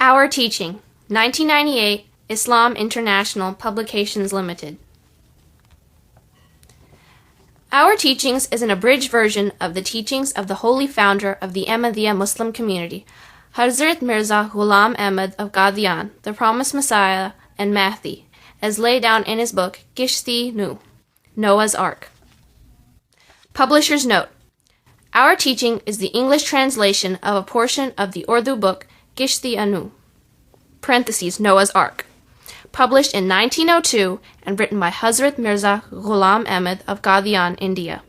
Our Teaching, 1998, Islam International Publications Limited. Our Teachings is an abridged version of the teachings of the holy founder of the Ahmadiyya Muslim community, HADHRAT MIRZA GHULAM AHMAD of QADIANI, the Promised Messiah and Mahdi, as laid down in his book Kashti-e-Nooh, Noah's Ark. Publisher's Note: Our Teaching is the English translation of a portion of the Urdu book Kashti-e-Nooh, parentheses, Noah's Ark, published in 1902 and written by HADHRAT MIRZA GHULAM AHMAD of QADIANI, India.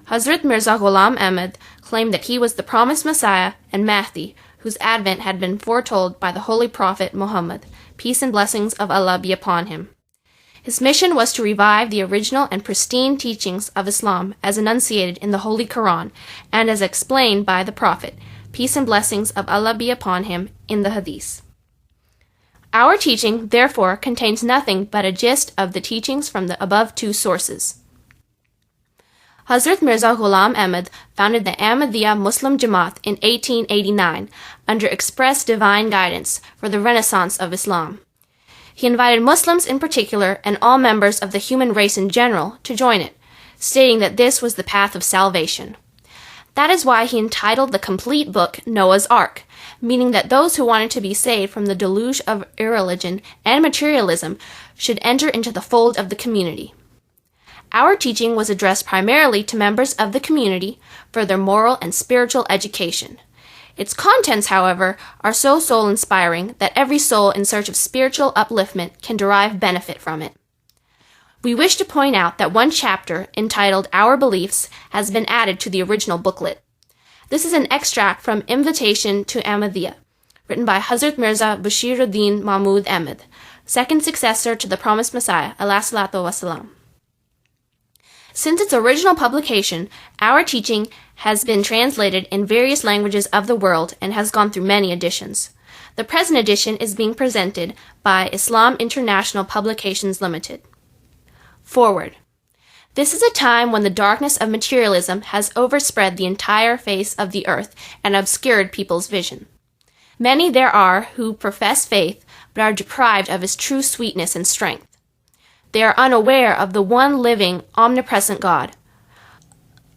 HADHRAT MIRZA GHULAM AHMAD claimed that he was the promised Messiah and Mahdi, whose advent had been foretold by the Holy Prophet Muhammad, peace and blessings of Allah be upon him. His mission was to revive the original and pristine teachings of Islam as enunciated in the Holy Quran and as explained by the Prophet, peace and blessings of Allah be upon him, in the Hadith. Our teaching, therefore, contains nothing but a gist of the teachings from the above two sources. HADHRAT MIRZA GHULAM AHMAD founded the Ahmadiyya Muslim Jamaat in 1889 under express divine guidance for the Renaissance of Islam. He invited Muslims in particular and all members of the human race in general to join it, stating that this was the path of salvation. That is why he entitled the complete book Noah's Ark, meaning that those who wanted to be saved from the deluge of irreligion and materialism should enter into the fold of the community. Our teaching was addressed primarily to members of the community for their moral and spiritual education. Its contents, however, are so soul-inspiring that every soul in search of spiritual upliftment can derive benefit from it. We wish to point out that one chapter, entitled Our Beliefs, has been added to the original booklet. This is an extract from Invitation to Ahmadiyya, written by HADHRAT MIRZA Bashiruddin Mahmud Ahmad, second successor to the Promised Messiah, alayhi salatu wasalam. Since its original publication, Our Teaching has been translated in various languages of the world and has gone through many editions. The present edition is being presented by Islam International Publications Limited. Forward. This is a time when the darkness of materialism has overspread the entire face of the earth and obscured people's vision. Many there are who profess faith but are deprived of its true sweetness and strength. They are unaware of the one living, omnipresent God.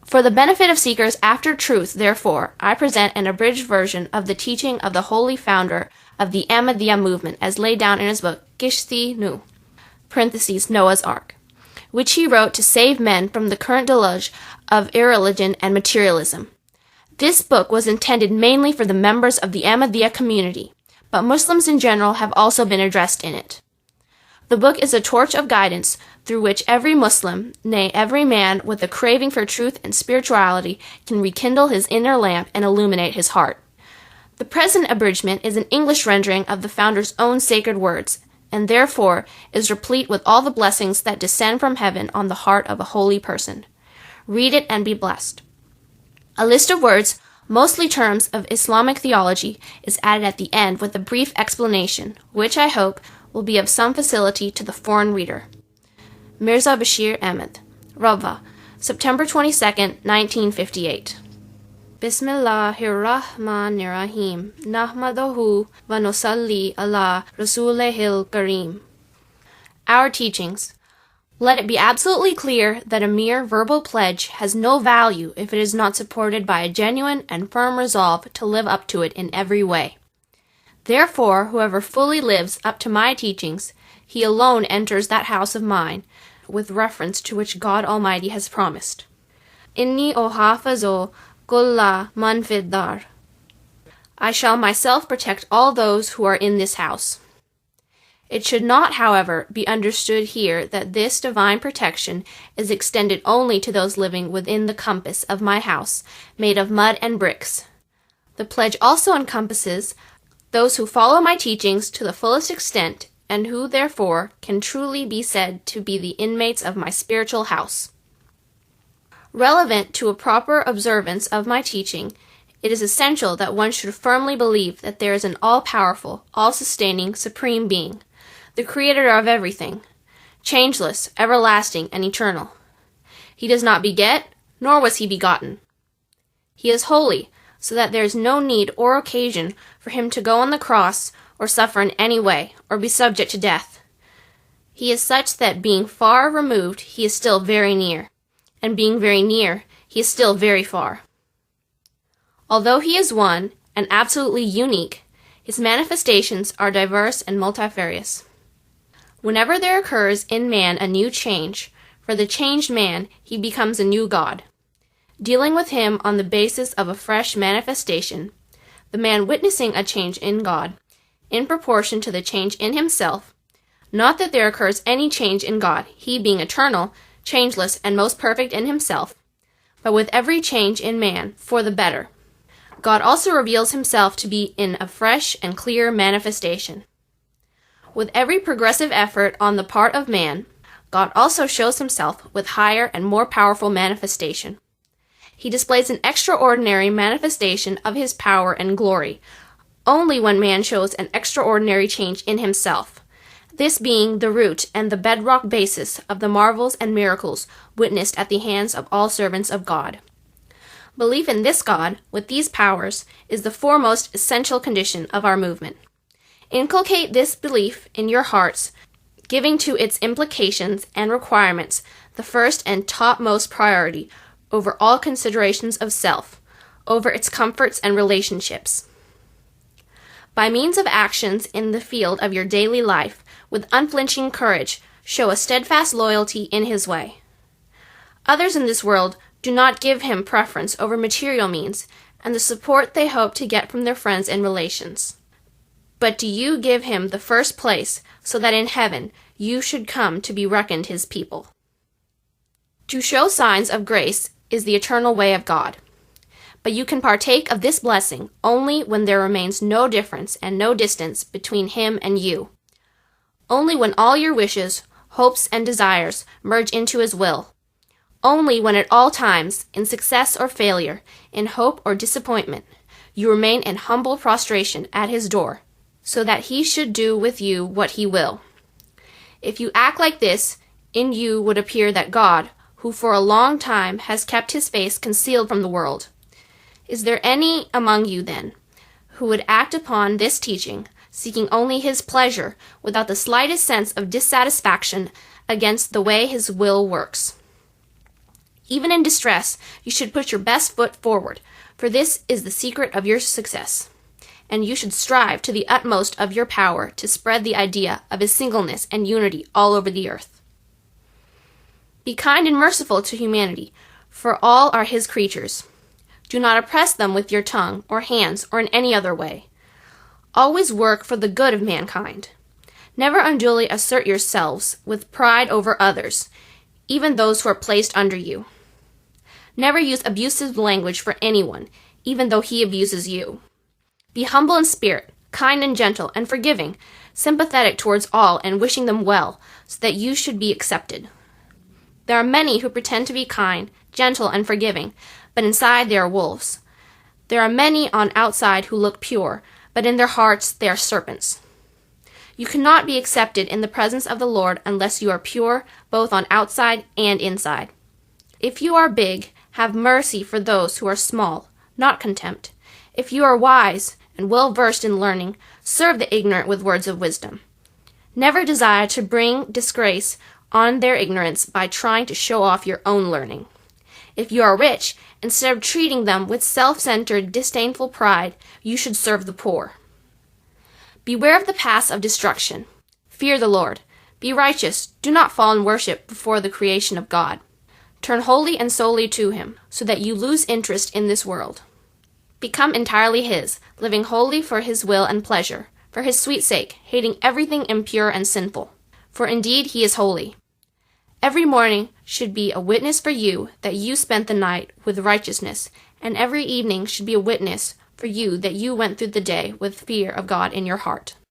For the benefit of seekers after truth, therefore, I present an abridged version of the teaching of the holy founder of the Ahmadiyya movement as laid down in his book Kashti-e-Nooh, parentheses, Noah's Ark, which he wrote to save men from the current deluge of irreligion and materialism. This book was intended mainly for the members of the Ahmadiyya community, but Muslims in general have also been addressed in it. The book is a torch of guidance through which every Muslim, nay, every man with a craving for truth and spirituality can rekindle his inner lamp and illuminate his heart. The present abridgment is an English rendering of the founder's own sacred words, and therefore is replete with all the blessings that descend from heaven on the heart of a holy person. Read it and be blessed. A list of words, mostly terms of Islamic theology, is added at the end with a brief explanation, which I hope will be of some facility to the foreign reader. Mirza Bashir Ahmed, Rabwa, September 22, 1958. Bismillahirrahmanirrahim. Nahmaduhu wa nusalli ala rasulihil kareem. Our Teachings. Let it be absolutely clear that a mere verbal pledge has no value if it is not supported by a genuine and firm resolve to live up to it in every way. Therefore, whoever fully lives up to my teachings, he alone enters that house of mine, with reference to which God Almighty has promised. Inni ohafazo kulla man fid dar. I shall myself protect all those who are in this house. It should not, however, be understood here that this divine protection is extended only to those living within the compass of my house, made of mud and bricks. The pledge also encompasses those who follow my teachings to the fullest extent and who, therefore, can truly be said to be the inmates of my spiritual house. Relevant to a proper observance of my teaching, it is essential that one should firmly believe that there is an all-powerful, all-sustaining, supreme being, the creator of everything, changeless, everlasting, and eternal. He does not beget, nor was he begotten. He is holy, so that there is no need or occasion for him to go on the cross or suffer in any way, or be subject to death. He is such that being far removed, he is still very near, and being very near, he is still very far. Although he is one, and absolutely unique, his manifestations are diverse and multifarious. Whenever there occurs in man a new change, for the changed man, he becomes a new God. Dealing with him on the basis of a fresh manifestation, the man witnessing a change in God, in proportion to the change in himself, not that there occurs any change in God, he being eternal, changeless, and most perfect in himself, but with every change in man, for the better. God also reveals himself to be in a fresh and clear manifestation. With every progressive effort on the part of man, God also shows himself with higher and more powerful manifestation. He displays an extraordinary manifestation of his power and glory, only when man shows an extraordinary change in himself, this being the root and the bedrock basis of the marvels and miracles witnessed at the hands of all servants of God. Belief in this God, with these powers, is the foremost essential condition of our movement. Inculcate this belief in your hearts, giving to its implications and requirements the first and topmost priority over all considerations of self, over its comforts and relationships. By means of actions in the field of your daily life, with unflinching courage, show a steadfast loyalty in his way. Others in this world do not give him preference over material means and the support they hope to get from their friends and relations. But do you give him the first place, so that in heaven you should come to be reckoned his people. To show signs of grace is the eternal way of God. But you can partake of this blessing only when there remains no difference and no distance between him and you. Only when all your wishes, hopes, and desires merge into his will. Only when at all times, in success or failure, in hope or disappointment, you remain in humble prostration at his door, so that he should do with you what he will. If you act like this, in you would appear that God, who for a long time has kept his face concealed from the world. Is there any among you, then, who would act upon this teaching, seeking only his pleasure, without the slightest sense of dissatisfaction against the way his will works? Even in distress, you should put your best foot forward, for this is the secret of your success. And you should strive to the utmost of your power to spread the idea of his singleness and unity all over the earth. Be kind and merciful to humanity, for all are his creatures. Do not oppress them with your tongue, or hands, or in any other way. Always work for the good of mankind. Never unduly assert yourselves with pride over others, even those who are placed under you. Never use abusive language for anyone, even though he abuses you. Be humble in spirit, kind and gentle, and forgiving, sympathetic towards all and wishing them well, so that you should be accepted. There are many who pretend to be kind, gentle, and forgiving, but inside they are wolves. There are many on outside who look pure, but in their hearts they are serpents. You cannot be accepted in the presence of the Lord unless you are pure, both on outside and inside. If you are big, have mercy for those who are small, not contempt. If you are wise and well-versed in learning, serve the ignorant with words of wisdom. Never desire to bring disgrace on their ignorance by trying to show off your own learning. If you are rich, instead of treating them with self-centered, disdainful pride, you should serve the poor. Beware of the paths of destruction. Fear the Lord. Be righteous. Do not fall in worship before the creation of God. Turn wholly and solely to him, so that you lose interest in this world. Become entirely his, living wholly for his will and pleasure, for his sweet sake, hating everything impure and sinful. For indeed he is holy. Every morning should be a witness for you that you spent the night with righteousness, and every evening should be a witness for you that you went through the day with fear of God in your heart.